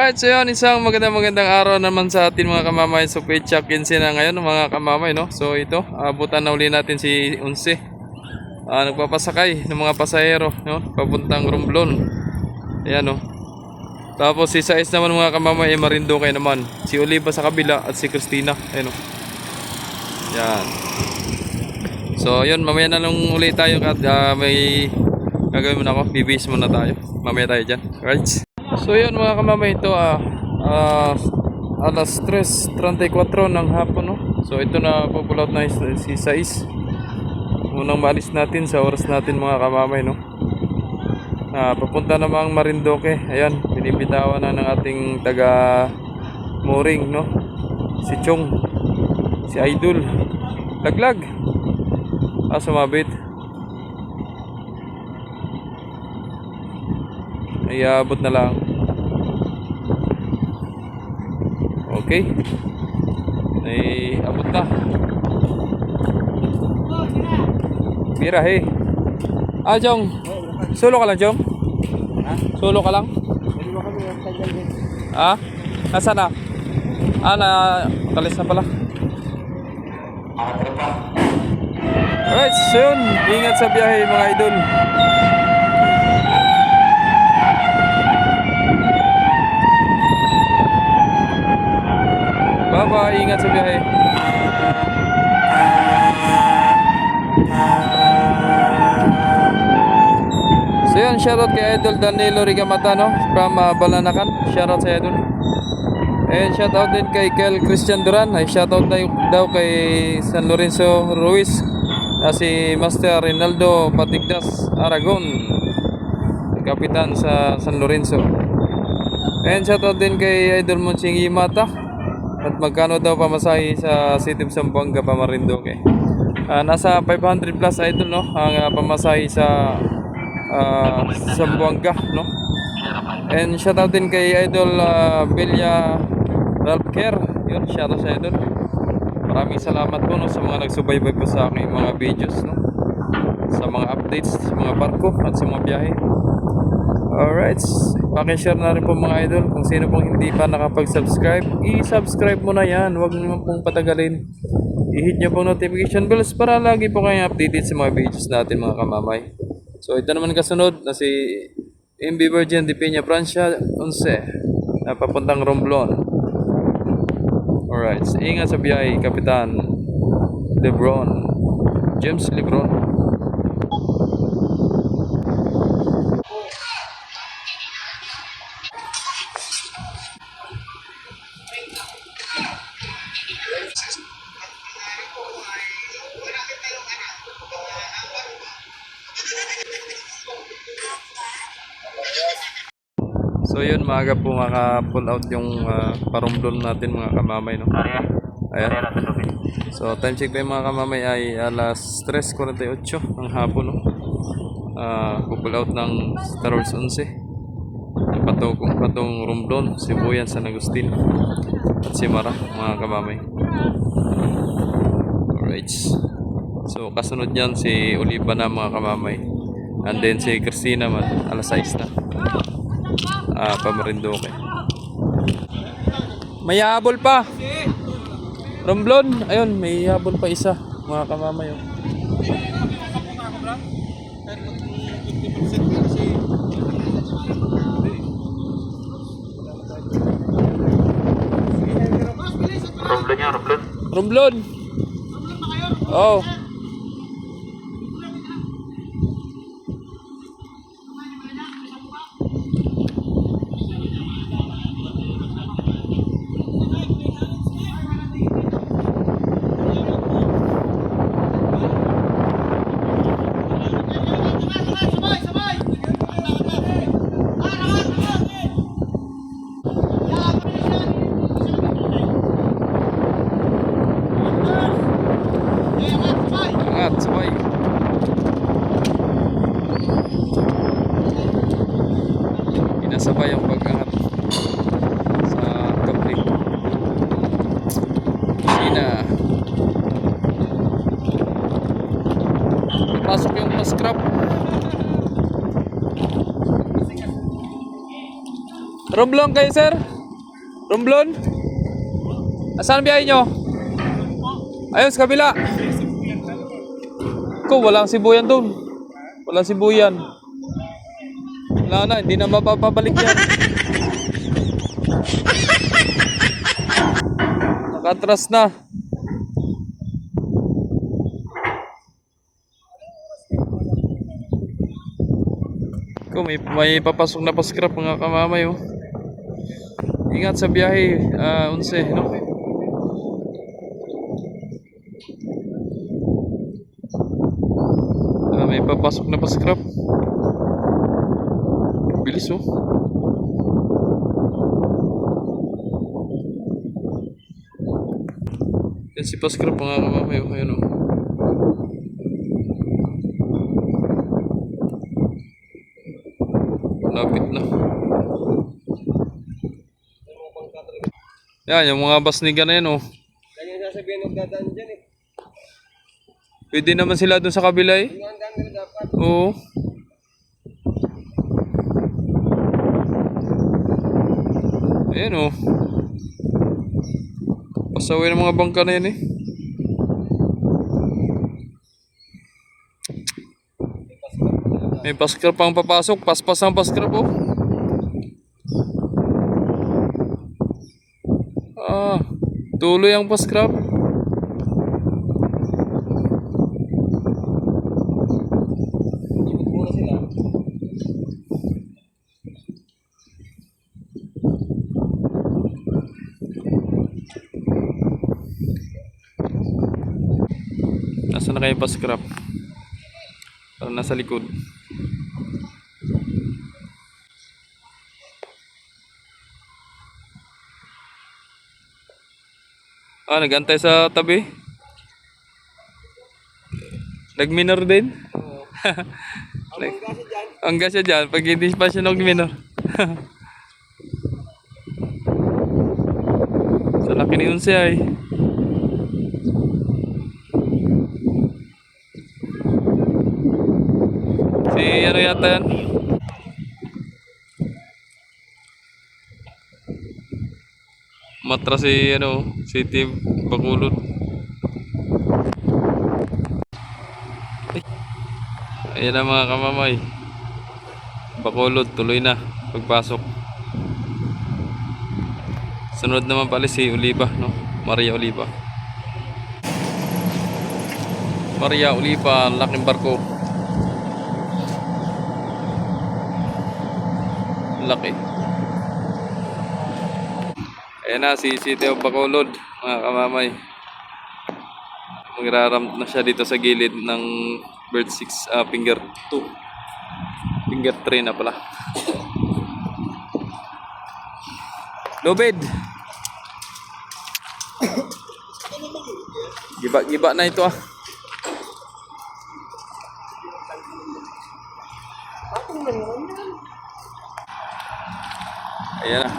Alright, so yun, isang magandang araw naman sa atin mga kamamay. So, pecha 15 na ngayon mga kamamay, no? So, ito, abutan na uli natin si Unse. Nagpapasakay ng mga pasahero, no? Papuntang Romblon. Ayan, no? Tapos, si Sais naman mga kamamay, Marinduque naman. Si Oliva sa kabila at si Christina. Ayan, no? Yan. So, yun, mamaya na lang ulit tayo at may gagawin muna ako. Bibis muna tayo. Mamaya tayo dyan. Alright. So yun mga kamamay, ito alas 3:34 ng hapon, no? So ito na pupulot na si Sais. Unang maalis natin sa oras natin mga kamamay, no? Papunta namang Marinduque. Ayan, binibitawan na ng ating taga mooring, no? Si Chong, si Idol. Laglag. Sumabit. Ay abot na lang. Okay. Ay abot na. Birahe. Jong. Solo ka lang, Jong? Ha? Solo ka lang? Nasaan na? Kalis na pala. Alright, so yun. Ingat sa biyahe mga idol. Bye-bye, ingat sa biyahe. So yun, shoutout kay Idol Danilo Rigamata, no? From Balanakan. Shoutout sa Idol. And shoutout din kay Kel Christian Duran. Ay shoutout daw kay San Lorenzo Ruiz. Si Master Rinaldo Patigdas Aragon, Kapitan sa San Lorenzo. And shoutout din kay Idol Monsing Imata. At magkano daw pamasahe sa City of Zamboanga pa Marinduque? Nasa 500 plus idol, no? Ang pamasahe sa Zamboanga, no? And shoutout din kay Idol Belia Ralph Care. Yun, shoutout sa idol. Maraming salamat po, no, sa mga nagsubaybay po sa aking mga videos, no? Sa mga updates, sa mga barko at sa mga biyahe. Alright, pakishare na rin po mga idol. Kung sino pong hindi pa nakapag-subscribe, i-subscribe mo na yan. Huwag naman pong patagalin. I-hit nyo pong notification bells para lagi po kayong updated sa mga videos natin mga kamamay. So ito naman kasunod na si MB Virgin de Peña Francia 11 na papuntang Romblon. Alright, ingat sa biyahe, Kapitan Lebron, James Lebron. So yun, maaga po maka-pull out yung Romblon natin mga kamamay, no? Ayan. So time check tayo mga kamamay ay alas 3:48 ng hapon, no? Pull out ng Star Wars 11 patong Romblon, Sibuyan, San Agustin at Simara mga kamamay. Alright, so kasunod yan si Oliva na mga kamamay, and then si Christina man alas 6 na pa Marinduque. May habol pa Romblon, ayun, may habol pa isa mga kamamay, oh. Romblon niya, Romblon. Romblon. Oh. Sabay. Inasabay ang pag-angat sa kapli. Sina. Pasok yung pa-scrap. Romblon kayo, sir? Romblon? Saan biyahe nyo? Ayun, sa kabila. Walang sibuyan doon. Walang sibuyan. Wala na, hindi na mapapabalik yan. Nakatras na. May papasok na pa-scrap mga kamamay oh. Ingat sa biyahe, 11, no? May papasok na pa-scrap. Bilis oh. Yan si pa-scrap mga kamamay oh. Ayan oh. Lapit na. Yan, yung mga basniga na yan oh. Kanya sasabihin ng dadaan dyan eh. Pwede naman sila dun sa kabila eh. Yung handaan nila dapat. Oo. Ayan oh. Pasaway ng mga bangka na yan eh. May paskrap pang papasok. Paspas ang paskrap oh. Tuloy ang paskrap. Ikot muna sila. Nasaan na kayo paskrap? Parang nasa likod. Nagantay sa tabi. Nag-minor din. Ang gasya dyan, pag hindi pa siya nag-minor. Sa laki ni Unse ay. Si ano yata yan? Matra si ano, City Bacolod. Ayan na mga kamamay. Bacolod tuloy na pagpasok. Sunod naman pala si Oliva, no? Maria Oliva. Maria Oliva, laking barko. Laki. Ayan na si City of Bacolod, mga kamamay. Magraramp na siya dito sa gilid ng Bird 6, finger 2. Finger 3 na pala. Lobed. Giba na ito ah. Ayan na.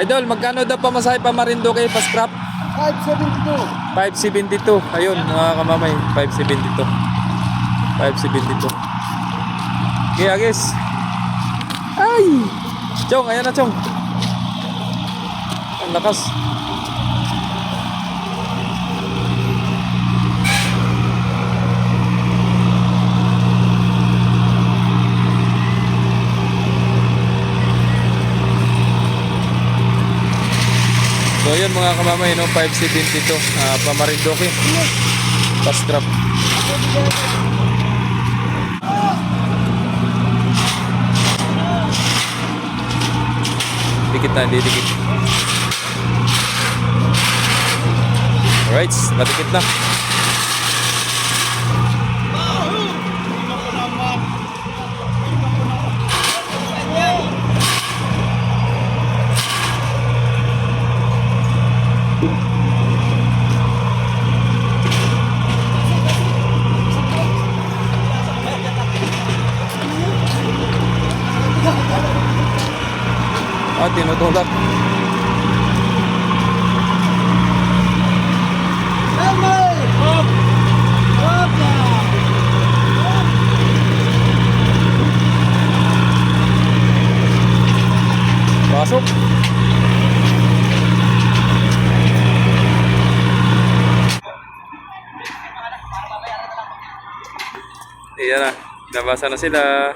Idol, magkano daw pamasahe pa Marinduque pa scrap? 572. 572. Ayun, mga kamamay, 572. 572. Okay, agis. Ay! Chong, ayan na, Chong. Ang lakas. So yun mga kamamay, no, 572 pa Marinduque pa scrap. Dikit na, hindi dikit. Alright, nadikit na. Tinutulak. Pasok. Ayan na. Nabasa na sila.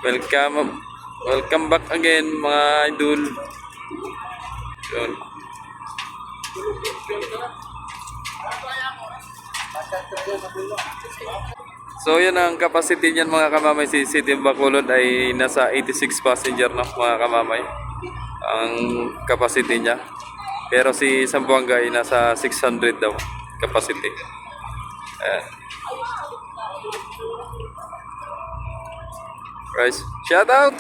Welcome. Welcome back again mga idol. Yun. So yun ang capacity niyan mga kamamay. Si City of Bacolod ay nasa 86 passenger na mga kamamay. Ang capacity niya. Pero si Zamboanga ay nasa 600 daw capacity. Ayan. Guys, shout out!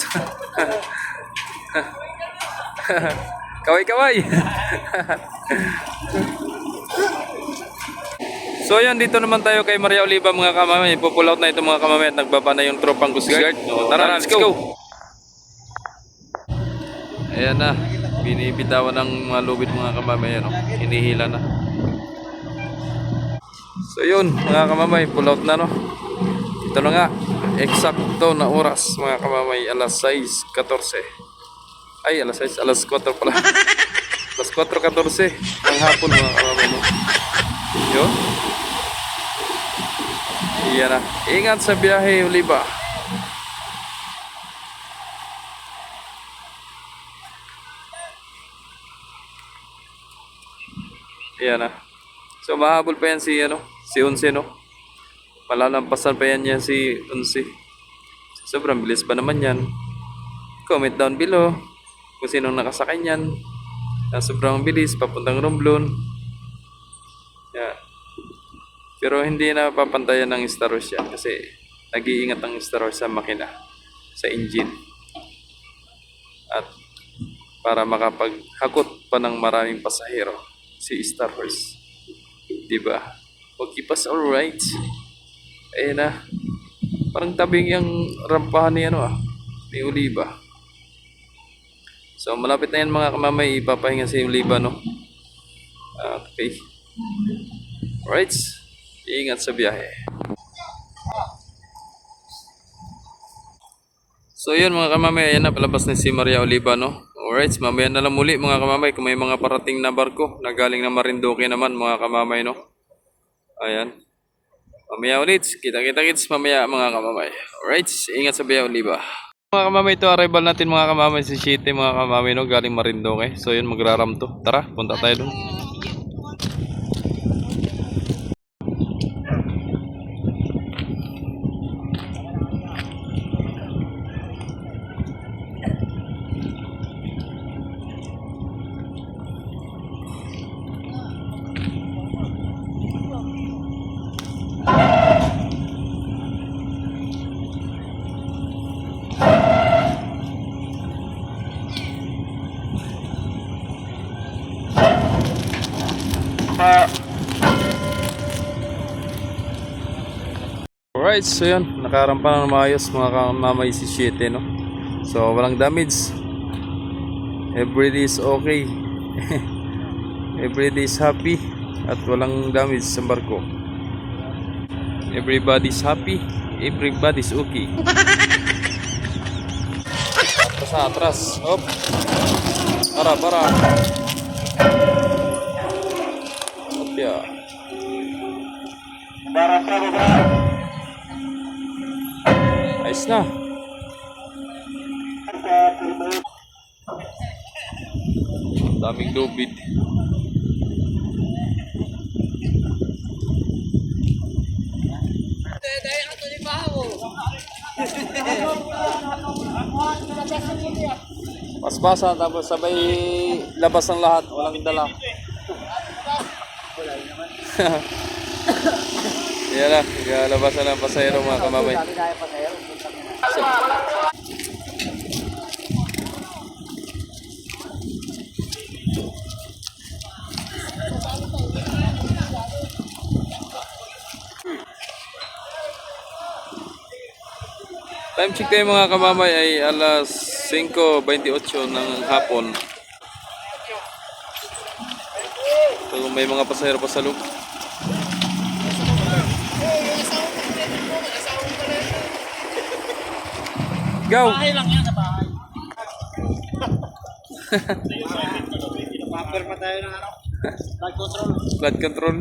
Kaway-kaway! So yan, dito naman tayo kay Maria Oliva mga kamamay. Pupull out na ito mga kamamay at nagbaba na yung tropang Coast Guard. So, tara, let's go! Ayan na, binibitawan ng mga lubid mga kamamay. Ano? Hinihila na. So yun mga kamamay, pull out na no. Ito na nga, eksakto na oras mga kamamay, alas 6:14. Ay, alas 6, alas 4 pala. Alas 4:14 ang hapon mga kamamay no. Yun. Iyan na. Ingat sa biyahe, Oliva. Iyan na. So mahabol pa yan si si Unse no. Malalampasan pa yan si Unse. Sobrang bilis pa naman yan. Comment down below kung sinong nakasakay niyan. Na sobrang bilis papuntang Romblon. Yan. Pero hindi na papantayan ng Star Wars yan kasi nag-iingat ang Star Wars sa makina, sa engine. At para makapaghakot pa ng maraming pasahero si Star Wars. Diba? Okay pas, alright. Ayun na. Parang tabing yung rampahan ni ni Oliva. So malapit na yan mga kamamay, ipapahinga si Oliva no. Okay. Alright. Ingat sa biyahe. So yun mga kamamay, ayan na, palabas na si Maria Oliva no. Alright, mamaya na lang muli mga kamamay kung may mga parating na barko na galing na Marinduque naman mga kamamay no. Ayan. Mamaya ulit, kita-kits mamaya mga kamamay. Alright, ingat sa biyahe Oliva. Mga kamamay, ito arrival natin mga kamamay si City mga kamamay no, galing Marinduque. So yun, magraram to. Tara, punta tayo dun. Alright, so yun, nakarampa na maayos mga kamamay si Shite no. So walang damage. Everyday is okay. Everyday is happy at walang damage sa barko. Everybody's happy, everybody's okay. Atras, hop. Para. Hop ya. Ayos na. Daming lubid. Paspasan tapos sabay labas ng lahat, walang dala. Yan na, labasan ng pasahero mga kamamay. Time check tayo mga kamamay ay alas 5:28 ng hapon. So may mga pasahero pa sa loob. Go! Bahay lang yan, sa bahay. Bumper pa tayo ng flood control. Flood control.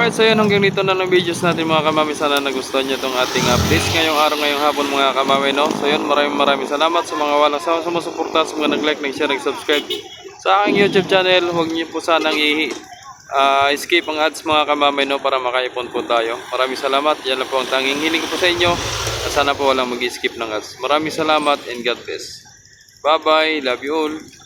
Alright, so yun, hanggang dito na ng videos natin mga kamami. Sana nagustuhan nyo itong ating updates ngayong araw, ngayong hapon mga kamami, no? So yun, maraming salamat sa mga walang sama sumusuporta, sa mga nag-like, nag-share, nag-subscribe sa aking YouTube channel. Huwag niyo po sanang skip ang ads mga kamami, no? Para makaipon po tayo. Maraming salamat. Yan lang po ang tanging hiling ko po sa inyo. Sana po walang mag-skip ng ads. Maraming salamat and God bless. Bye bye. Love you all.